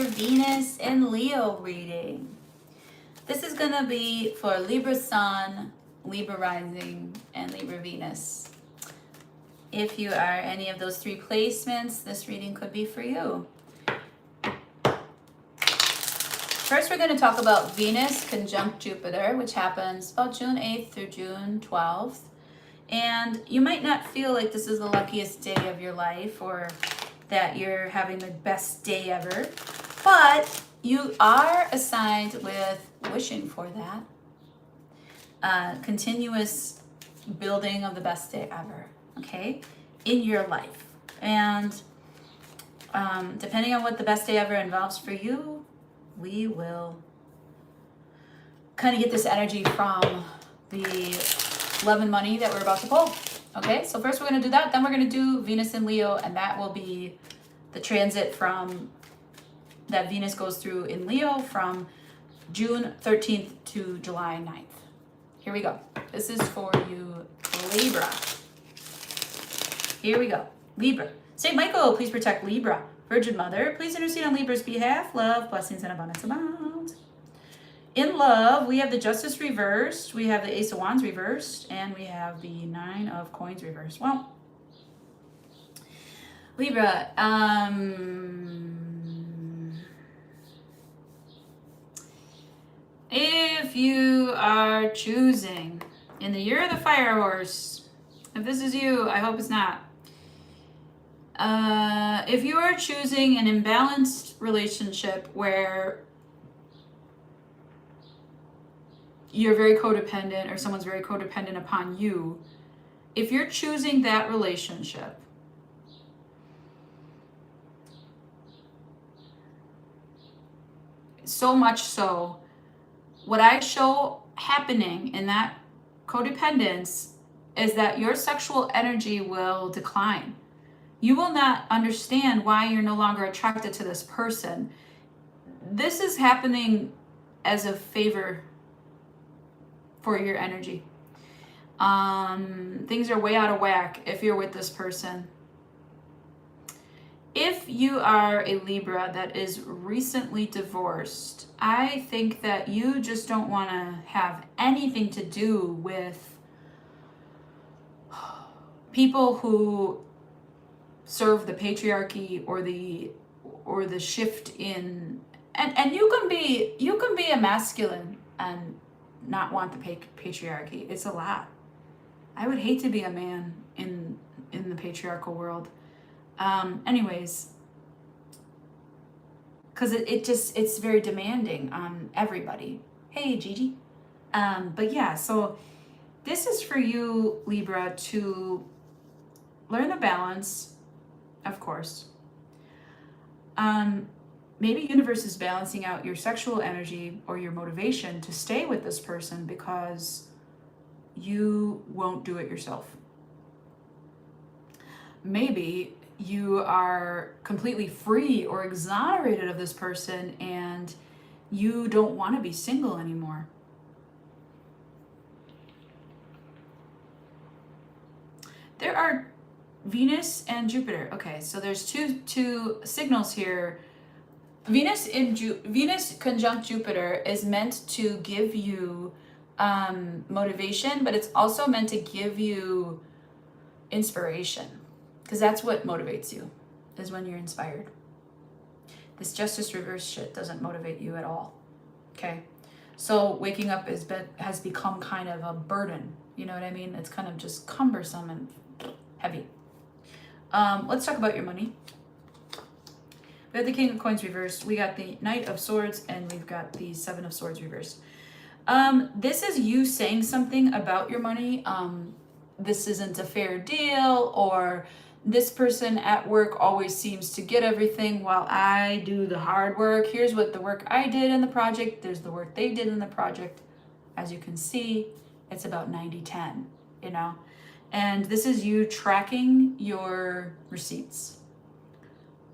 Venus and Leo reading. This is going to be for Libra Sun, Libra Rising, and Libra Venus. If you are any of those three placements, this reading could be for you. First, we're going to talk about Venus conjunct Jupiter, which happens about June 8th through June 12th. And you might not feel like this is the luckiest day of your life or that you're having the best day ever, but you are assigned with wishing for that. Continuous building of the best day ever, okay, in your life. And depending on what the best day ever involves for you, we will kind of get this energy from the love and money that we're about to pull. Okay, so first we're going to do that, then we're going to do Venus and Leo, and that will be the transit from that Venus goes through in Leo from June 13th to July 9th. Here we go. This is for you, Libra. Here we go. Libra. St. Michael, please protect Libra. Virgin Mother, please intercede on Libra's behalf. Love, blessings, and abundance abound. In love, we have the Justice reversed, we have the Ace of Wands reversed, and we have the Nine of Coins reversed. Well, Libra, if you are choosing in the year of the fire horse, if this is you, I hope it's not. If you are choosing an imbalanced relationship where you're very codependent or someone's very codependent upon you, if you're choosing that relationship, so much so, what I show happening in that codependence is that your sexual energy will decline. You will not understand why you're no longer attracted to this person. This is happening as a favor for your energy. Things are way out of whack if you're with this person. If you are a Libra that is recently divorced, I think that you just don't want to have anything to do with people who serve the patriarchy or the shift in, and you can be a masculine and not want the patriarchy. It's a lot. I would hate to be a man in the patriarchal world. Anyways, because it's very demanding on everybody. Hey, Gigi. But yeah, so this is for you, Libra, to learn the balance, of course. Maybe universe is balancing out your sexual energy or your motivation to stay with this person because you won't do it yourself. Maybe you are completely free or exonerated of this person and you don't want to be single anymore. There are Venus and Jupiter. Okay, so there's two signals here. Venus conjunct Jupiter is meant to give you motivation, but it's also meant to give you inspiration, because that's what motivates you, is when you're inspired. This Justice reverse shit doesn't motivate you at all. Okay, so waking up has become kind of a burden. You know what I mean? It's kind of just cumbersome and heavy. Let's talk about your money. We have the King of Coins reversed. We got the Knight of Swords, and we've got the Seven of Swords reversed. This is you saying something about your money. This isn't a fair deal, or this person at work always seems to get everything while I do the hard work. Here's what the work I did in the project. There's the work they did in the project. As you can see, it's about 90-10, you know? And this is you tracking your receipts.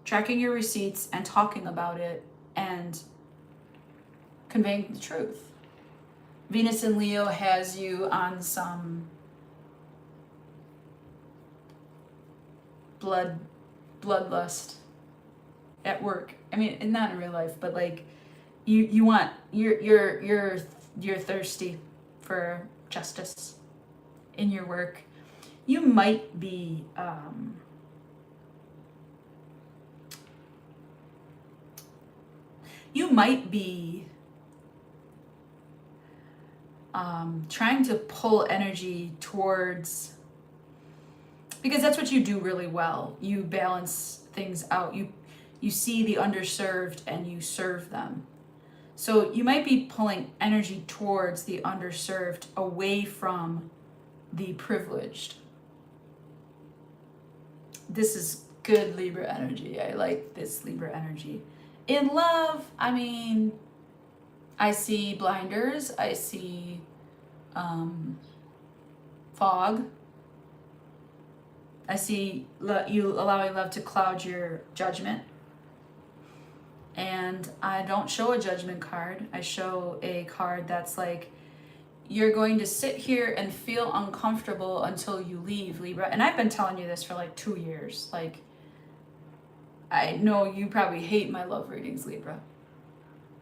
Tracking your receipts and talking about it and conveying the truth. Venus in Leo has you on some bloodlust. at work. I mean, and not in real life, but like you want you're thirsty for justice in your work. You might be trying to pull energy towards, because that's what you do really well. You balance things out. You see the underserved and you serve them. So you might be pulling energy towards the underserved, away from the privileged. This is good Libra energy. I like this Libra energy. In love, I mean, I see blinders. I see fog. I see you allowing love to cloud your judgment. And I don't show a judgment card. I show a card that's like, you're going to sit here and feel uncomfortable until you leave, Libra. And I've been telling you this for like 2 years. Like, I know you probably hate my love readings, Libra,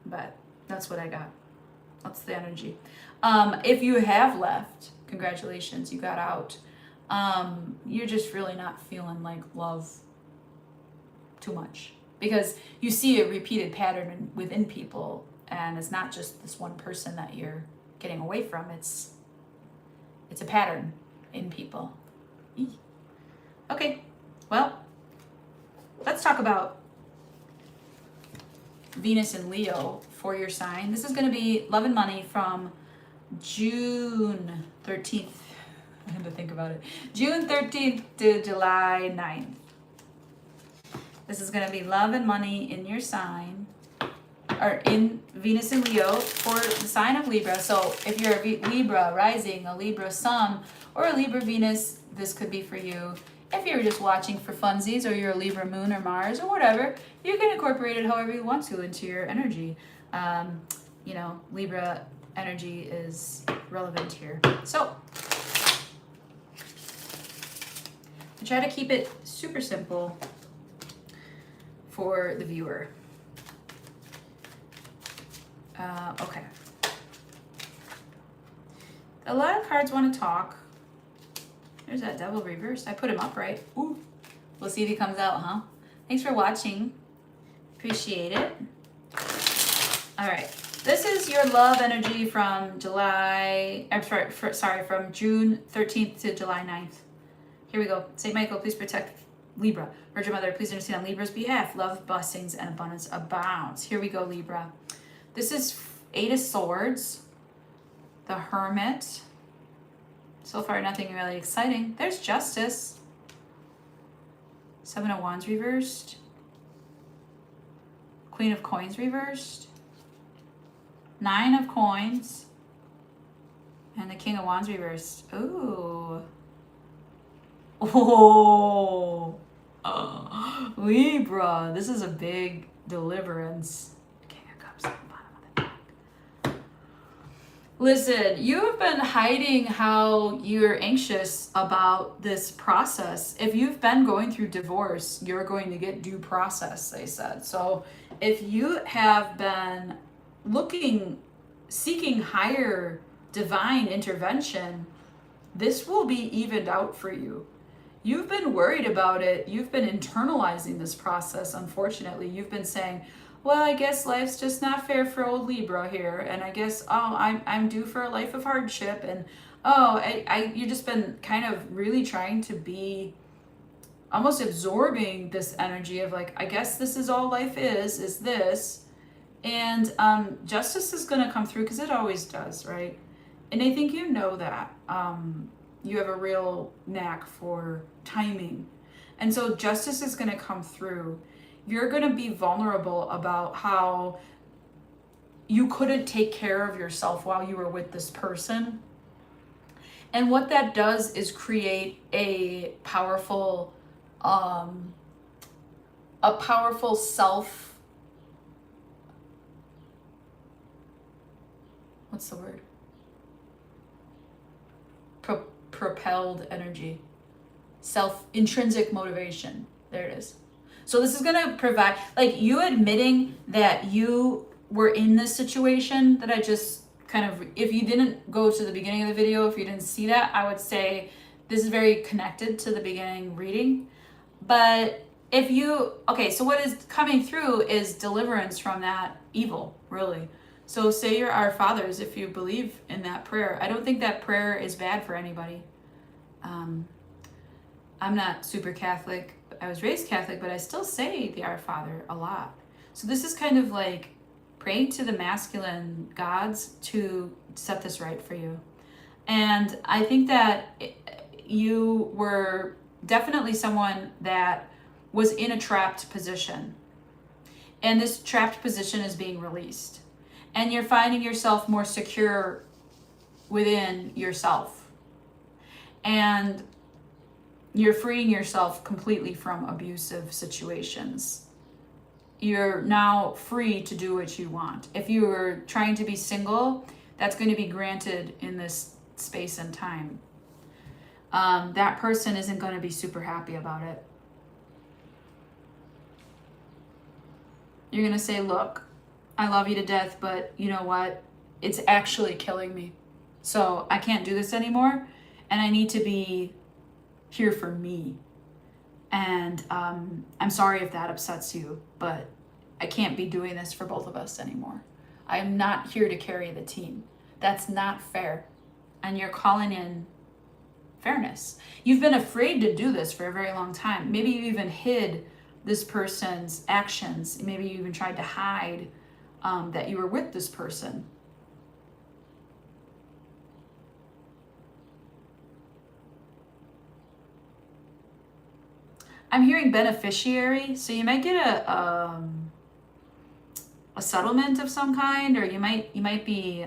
but that's what I got. That's the energy. If you have left, congratulations, you got out. You're just really not feeling like love too much, because you see a repeated pattern within people, and it's not just this one person that you're getting away from. It's a pattern in people. Okay, well, let's talk about Venus and Leo for your sign. This is going to be love and money from June 13th. I had to think about it. June 13th to July 9th. This is going to be love and money in your sign, or in Venus and Leo for the sign of Libra. So if you're a Libra rising, a Libra sun, or a Libra Venus, this could be for you. If you're just watching for funsies, or you're a Libra moon or Mars or whatever, you can incorporate it however you want to into your energy. You know, Libra energy is relevant here. So I try to keep it super simple for the viewer. Okay. A lot of cards want to talk. There's that devil reversed. I put him upright. Ooh. We'll see if he comes out, huh? Thanks for watching. Appreciate it. All right. This is your love energy from from June 13th to July 9th. Here we go. St. Michael, please protect Libra. Virgin Mother, please intercede on Libra's behalf. Love, blessings, and abundance abounds. Here we go, Libra. This is 8 of Swords, the Hermit. So far, nothing really exciting. There's Justice. 7 of Wands reversed. Queen of Coins reversed. 9 of Coins. And the King of Wands reversed. Ooh. Oh. Libra. This is a big deliverance. King of Cups at the bottom of the deck. Listen, you have been hiding how you're anxious about this process. If you've been going through divorce, you're going to get due process, they said. So if you have been seeking higher divine intervention, this will be evened out for you. You've been worried about it. You've been internalizing this process, unfortunately. You've been saying, well, I guess life's just not fair for old Libra here. And I guess, I'm due for a life of hardship. And, you've just been kind of really trying to be almost absorbing this energy of like, I guess this is all life is this. And justice is going to come through, because it always does, right? And I think you know that. You have a real knack for timing. And so justice is going to come through. You're going to be vulnerable about how you couldn't take care of yourself while you were with this person. And what that does is create a powerful self, what's the word? Propelled energy, intrinsic motivation. There it is. So this is going to provide, like, you admitting that you were in this situation that I just kind of, if you didn't go to the beginning of the video, if you didn't see that, I would say this is very connected to the beginning reading. But if you, okay, so what is coming through is deliverance from that evil, really. So say you're Our Fathers if you believe in that prayer. I don't think that prayer is bad for anybody. I'm not super Catholic. I was raised Catholic, but I still say the Our Father a lot. So this is kind of like praying to the masculine gods to set this right for you. And I think that you were definitely someone that was in a trapped position. And this trapped position is being released. And you're finding yourself more secure within yourself. And you're freeing yourself completely from abusive situations. You're now free to do what you want. If you were trying to be single, that's going to be granted in this space and time. That person isn't going to be super happy about it. You're going to say, look, I love you to death, but you know what? It's actually killing me. So I can't do this anymore. And I need to be here for me. And I'm sorry if that upsets you, but I can't be doing this for both of us anymore. I'm not here to carry the team. That's not fair. And you're calling in fairness. You've been afraid to do this for a very long time. Maybe you even hid this person's actions. Maybe you even tried to hide that you were with this person. I'm hearing beneficiary, so you might get a settlement of some kind, or you might be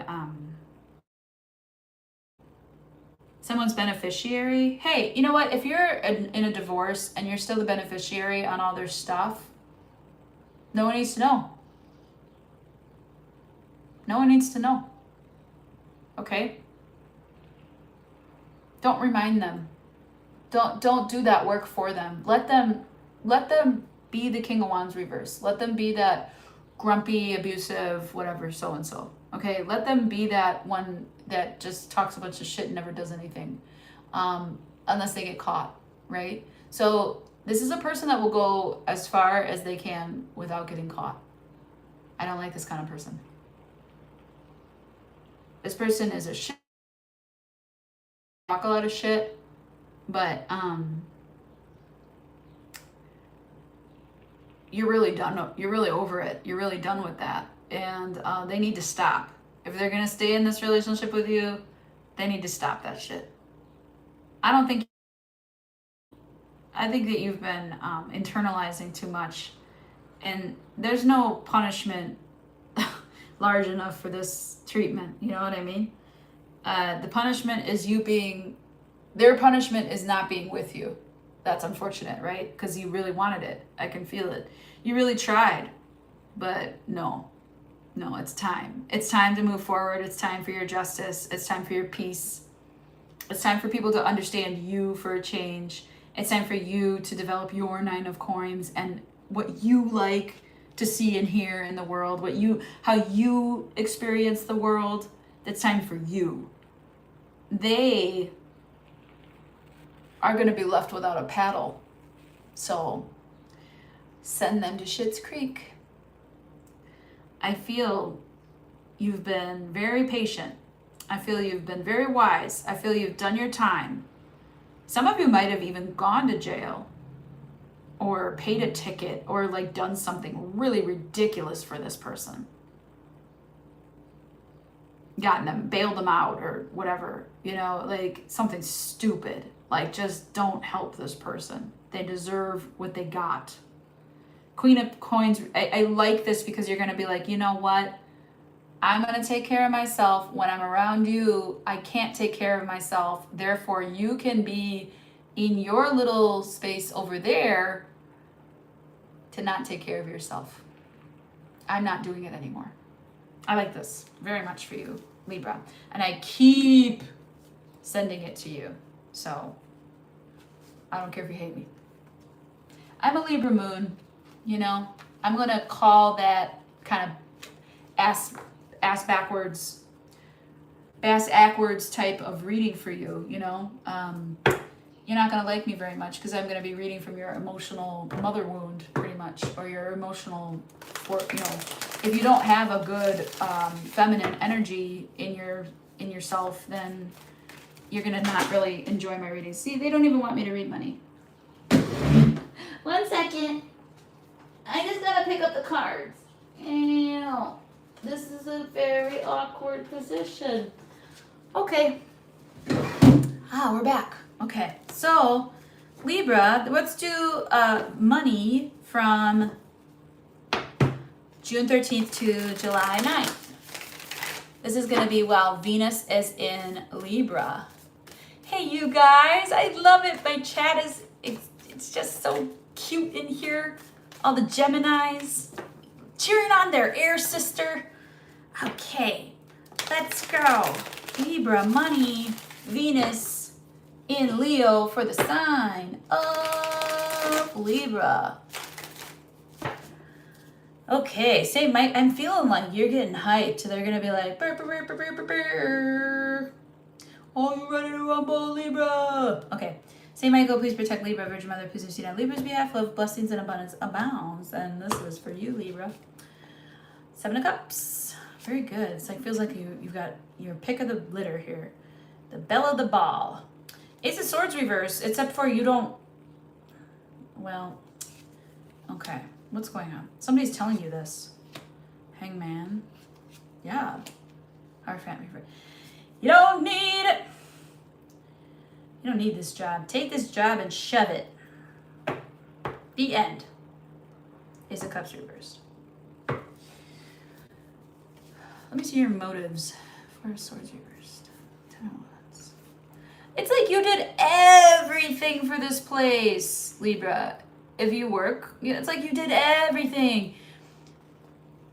someone's beneficiary. Hey, you know what? If you're in a divorce and you're still the beneficiary on all their stuff, no one needs to know. No one needs to know. Okay? Don't remind them. Don't do that work for them. Let them be the King of Wands reverse. Let them be that grumpy, abusive, whatever, so and so. Okay, let them be that one that just talks a bunch of shit and never does anything, unless they get caught, right? So this is a person that will go as far as they can without getting caught. I don't like this kind of person. This person is a shit, talk a lot of shit, but you're really done. You're really over it. You're really done with that. And they need to stop. If they're going to stay in this relationship with you, they need to stop that shit. I think that you've been internalizing too much. And there's no punishment large enough for this treatment. You know what I mean? The punishment is their punishment is not being with you. That's unfortunate, right? Because you really wanted it. I can feel it. You really tried. But no, it's time. It's time to move forward. It's time for your justice. It's time for your peace. It's time for people to understand you for a change. It's time for you to develop your 9 of coins and what you like to see and hear in the world, how you experience the world. It's time for you. They are going to be left without a paddle. So send them to Schitt's Creek. I feel you've been very patient. I feel you've been very wise. I feel you've done your time. Some of you might have even gone to jail or paid a ticket or like done something really ridiculous for this person. Gotten them, bailed them out or whatever, like something stupid. Like, just don't help this person. They deserve what they got. Queen of Coins, I like this because you're going to be like, you know what? I'm going to take care of myself. When I'm around you, I can't take care of myself. Therefore, you can be in your little space over there to not take care of yourself. I'm not doing it anymore. I like this very much for you, Libra. And I keep sending it to you. So I don't care if you hate me. I'm a Libra moon. You know, I'm going to call that kind of ass backwards type of reading for you, you know. You're not going to like me very much because I'm going to be reading from your emotional mother wound pretty much, or your emotional, or, you know, if you don't have a good feminine energy in yourself, then you're going to not really enjoy my readings. See, they don't even want me to read money. 1 second. I just got to pick up the cards. Ew. This is a very awkward position. Okay. We're back. Okay, so Libra, let's do money from June 13th to July 9th. This is going to be while Venus is in Libra. Hey, you guys, I love it. My chat is, it's just so cute in here. All the Geminis cheering on their air sister. Okay, let's go. Libra, money, Venus in Leo for the sign of Libra. Okay, say Mike, I'm feeling like you're getting hyped. They're gonna be like, burr, burr, burr, burr, burr, burr. Are you ready to rumble, Libra? Okay, say Michael, please protect Libra. Virgin Mother, please intercede on Libra's behalf. Love, blessings, and abundance abounds. And this is for you, Libra. 7 of Cups. Very good. It's like, feels like you've got your pick of the litter here. The belle of the ball. Ace of Swords reverse, except for you don't, well, okay. What's going on? Somebody's telling you this. Hangman. Yeah. Hierophant reverse. You don't need it. You don't need this job. Take this job and shove it. The end. Ace of Cups reversed. Let me see your motives. 4 of Swords reversed. 10 of Wands. It's like you did everything for this place, Libra. If you work, it's like you did everything.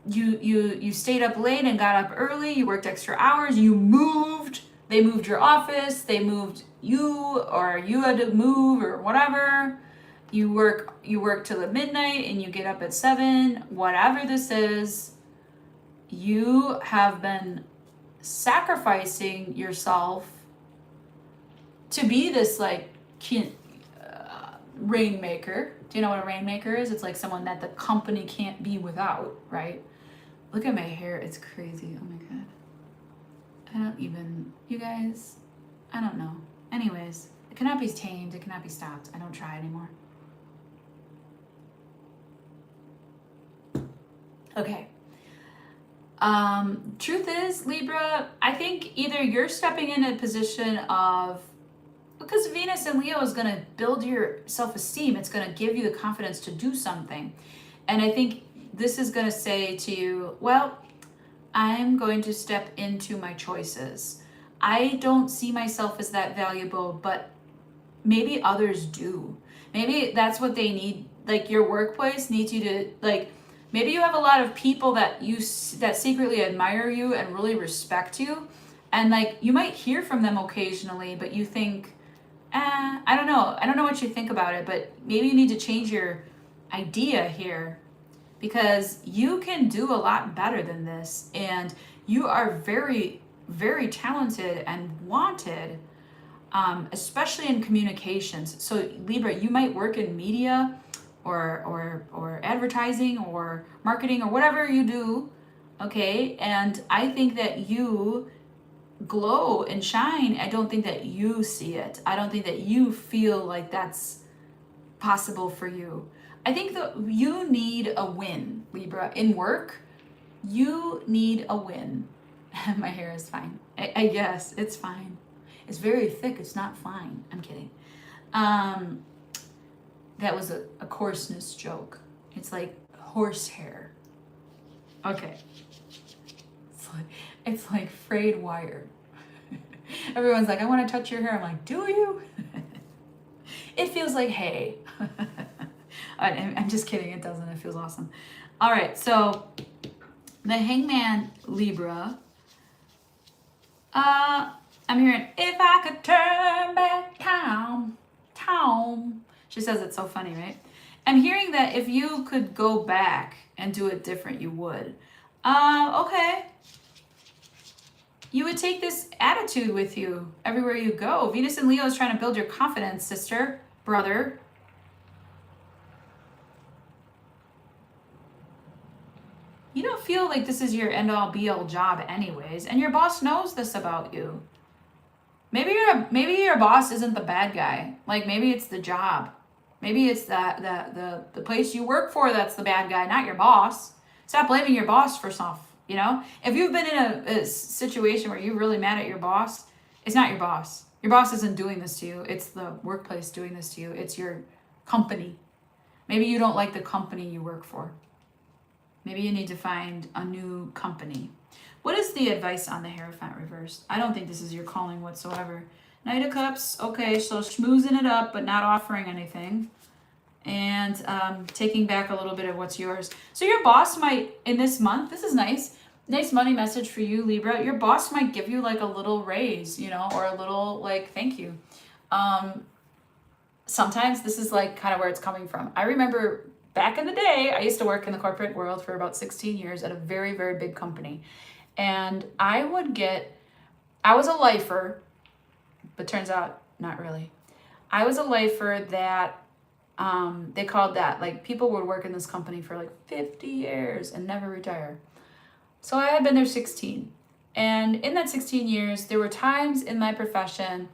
You stayed up late and got up early. You worked extra hours. You moved. They moved your office. They moved you, or you had to move, or whatever. You work till the midnight and you get up at 7. Whatever this is, you have been sacrificing yourself to be this like rainmaker. Do you know what a rainmaker is? It's like someone that the company can't be without, right? Look at my hair. It's crazy. Oh my God. I don't even, you guys, I don't know. Anyways, it cannot be tamed. It cannot be stopped. I don't try anymore. Okay. Truth is, Libra, I think either you're stepping in a position of, because Venus and Leo is going to build your self-esteem. It's going to give you the confidence to do something. And I think this is going to say to you, well, I'm going to step into my choices. I don't see myself as that valuable, but maybe others do. Maybe that's what they need. Like your workplace needs you to, like, maybe you have a lot of people that that secretly admire you and really respect you. And like, you might hear from them occasionally, but you think, I don't know. I don't know what you think about it, but maybe you need to change your idea here, because you can do a lot better than this. And you are very, very talented and wanted, especially in communications. So Libra, you might work in media or advertising or marketing or whatever you do. Okay. And I think that you glow and shine. I don't think that you see it. I don't think that you feel like that's possible for you. I think that you need a win, Libra. In work, you need a win. My hair is fine. I guess it's fine. It's very thick. It's not fine. I'm kidding. That was a coarseness joke. It's like horsehair. Okay. It's like frayed wire. Everyone's like, I want to touch your hair. I'm like, do you? It feels like hay. I'm just kidding. It doesn't. It feels awesome. All right. So the Hangman, Libra. I'm hearing, if I could turn back time. She says it's so funny, right? I'm hearing that if you could go back and do it different, you would. Okay. You would take this attitude with you everywhere you go. Venus and Leo is trying to build your confidence, sister, brother. You don't feel like this is your end-all be-all job anyways, and your boss knows this about you. Maybe your boss isn't the bad guy. Like maybe it's the job. Maybe it's the place you work for that's the bad guy, not your boss. Stop blaming your boss for stuff, you know? If you've been in a situation where you're really mad at your boss, it's not your boss. Your boss isn't doing this to you. It's the workplace doing this to you. It's your company. Maybe you don't like the company you work for. Maybe you need to find a new company. What is the advice on the Hierophant reversed? I don't think this is your calling whatsoever. Knight of Cups, okay, so schmoozing it up, but not offering anything. And taking back a little bit of what's yours. So your boss might, in this month, this is nice money message for you, Libra. Your boss might give you like a little raise, you know, or a little like thank you. Sometimes this is like kind of where it's coming from. I remember back in the day, I used to work in the corporate world for about 16 years at a very, very big company. And I was a lifer, but turns out not really. I was a lifer that they called that, like people would work in this company for like 50 years and never retire. So I had been there 16. And in that 16 years, there were times in my profession,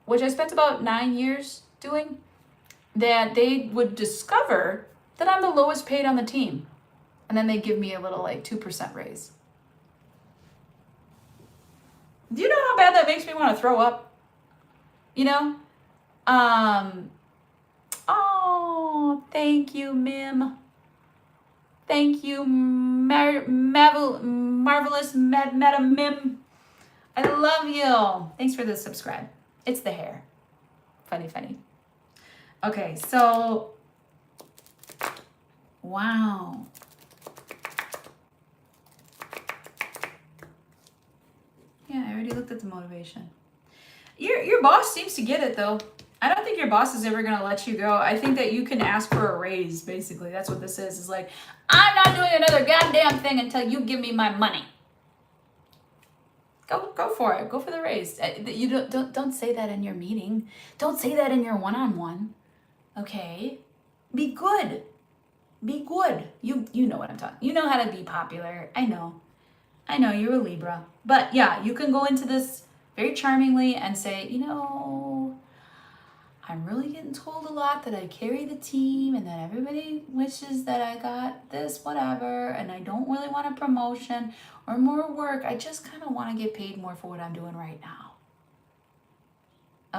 which I spent about 9 years doing, that they would discover that I'm the lowest paid on the team. And then they give me a little like 2% raise. Do you know how bad that makes me want to throw up? You know? Oh, thank you, Mim. Thank you, marvelous Meta Mim. I love you. Thanks for the subscribe. It's the hair. Funny. Okay, so, wow. Yeah, I already looked at the motivation. Your boss seems to get it, though. I don't think your boss is ever going to let you go. I think that you can ask for a raise, basically. That's what this is. It's like, I'm not doing another goddamn thing until you give me my money. Go for it. Go for the raise. You don't say that in your meeting. Don't say that in your one-on-one. Okay? Be good. Be good. You know what I'm talking. You know how to be popular. I know you're a Libra. But yeah, you can go into this very charmingly and say, you know, I'm really getting told a lot that I carry the team and that everybody wishes that I got this, whatever, and I don't really want a promotion or more work. I just kind of want to get paid more for what I'm doing right now.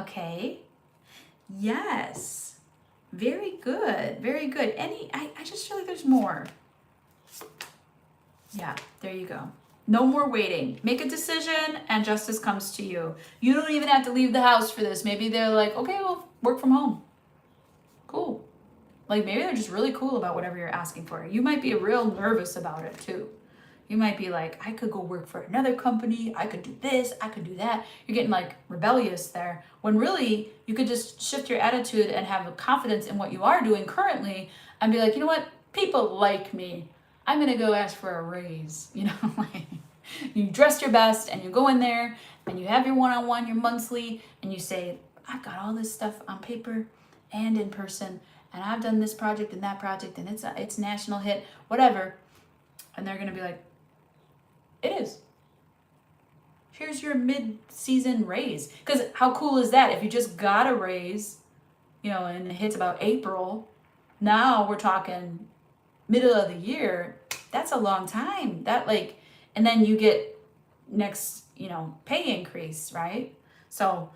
Okay? Yes. Very good. Very good. I just feel like there's more. Yeah, there you go. No more waiting. Make a decision and justice comes to you. You don't even have to leave the house for this. Maybe they're like, okay, well, work from home. Cool. Like maybe they're just really cool about whatever you're asking for. You might be real nervous about it too. You might be like, I could go work for another company. I could do this. I could do that. You're getting like rebellious there. When really you could just shift your attitude and have a confidence in what you are doing currently and be like, you know what? People like me. I'm going to go ask for a raise. You know, like you dress your best and you go in there and you have your one-on-one, your monthly, and you say, I've got all this stuff on paper and in person, and I've done this project and that project, and it's national hit, whatever. And they're going to be like, it is. Here's your mid-season raise. Because how cool is that? If you just got a raise, you know, and it hits about April, now we're talking middle of the year. That's a long time. And then you get next, you know, pay increase, right? So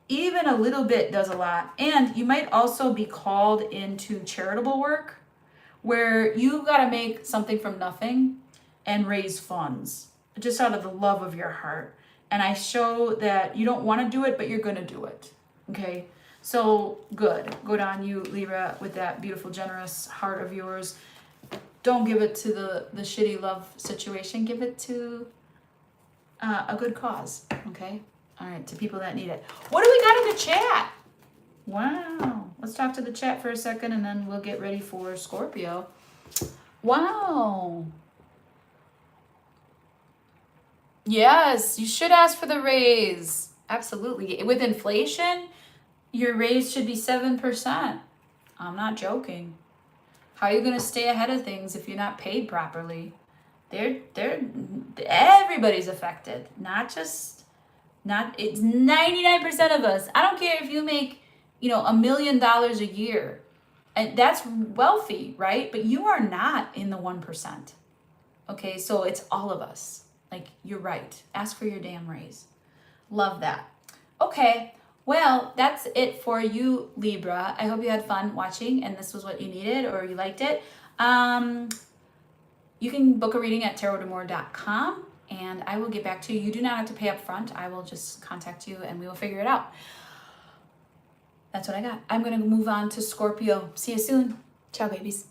even a little bit does a lot. And you might also be called into charitable work where you got to make something from nothing and raise funds just out of the love of your heart. And I show that you don't want to do it, but you're going to do it. Okay. So good. Good on you, Libra, with that beautiful, generous heart of yours. Don't give it to the shitty love situation. Give it to a good cause. Okay. All right. To people that need it. What do we got in the chat? Wow. Let's talk to the chat for a second and then we'll get ready for Scorpio. Wow. Yes, you should ask for the raise. Absolutely. With inflation, your raise should be 7%. I'm not joking. How are you going to stay ahead of things if you're not paid properly? Everybody's affected. It's 99% of us. I don't care if you make, $1 million a year. And that's wealthy, right? But you are not in the 1%. Okay, so it's all of us. Like, you're right. Ask for your damn raise. Love that. Okay, well, that's it for you, Libra. I hope you had fun watching and this was what you needed or you liked it. You can book a reading at tarotdamore.com and I will get back to you. You do not have to pay up front. I will just contact you and we will figure it out. That's what I got. I'm going to move on to Scorpio. See you soon. Ciao, babies.